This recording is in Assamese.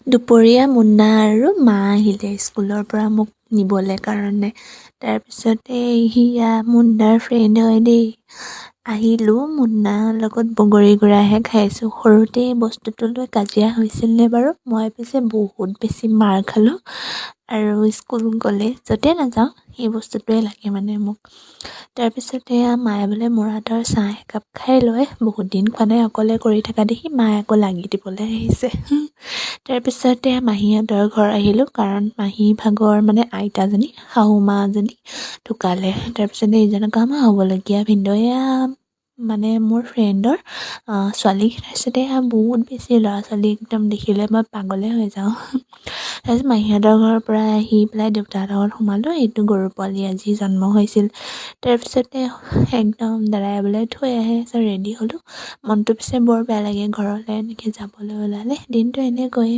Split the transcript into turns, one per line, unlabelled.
দুপৰীয়া মুন্না আৰু মা আহিলে স্কুলৰ পৰা মোক নিবলৈ কাৰণে। তাৰপিছতে সিয়া মুন্নাৰ ফ্ৰেণ্ড হয় দেই। আহিলোঁ, মুন্নাৰ লগত বগৰী গুড়াহে খাইছোঁ। সৰুতে এই বস্তুটো লৈ কাজিয়া হৈছিলনে বাৰু? মই পিছে বহুত বেছি মাৰ খালোঁ আৰু স্কুল গ'লে য'তে নাযাওঁ সেই বস্তুটোৱে লাগে মানে মোক। তাৰপিছতে মায়ে বোলে মোৰ হাতৰ চাহ একাপ খাই লয়, বহুত দিন খোৱা নাই অকলে কৰি থকা দেখি মায়ে আকৌ লাগি দিবলৈ আহিছে। তাৰপিছতে মাহীহঁতৰ ঘৰ আহিলোঁ, কাৰণ মাহী ভাগৰ মানে আইতাজনী, শাহু মাজনী ঢুকালে। তাৰপিছতে ইজনক আমাৰ হ'বলগীয়া ভিনদেউয়া মানে মোৰ ফ্ৰেণ্ডৰ ছোৱালী। তাৰপিছতে বহুত বেছি ল'ৰা ছোৱালী একদম দেখিলে মই পাগলে হৈ যাওঁ। তাৰপিছত মাহীহঁতৰ ঘৰৰ পৰা আহি পেলাই দেউতাহঁতৰ ঘৰত সোমালোঁ। এইটো গৰু পোৱালি আজি জন্ম হৈছিল। তাৰপিছতে একদম দাদাই বোলে থৈ আহে, ৰেডি হ'লোঁ। মনটো পিছে বৰ বেয়া লাগে, ঘৰলৈ এনেকৈ যাবলৈ ওলালে। দিনটো এনেকৈয়ে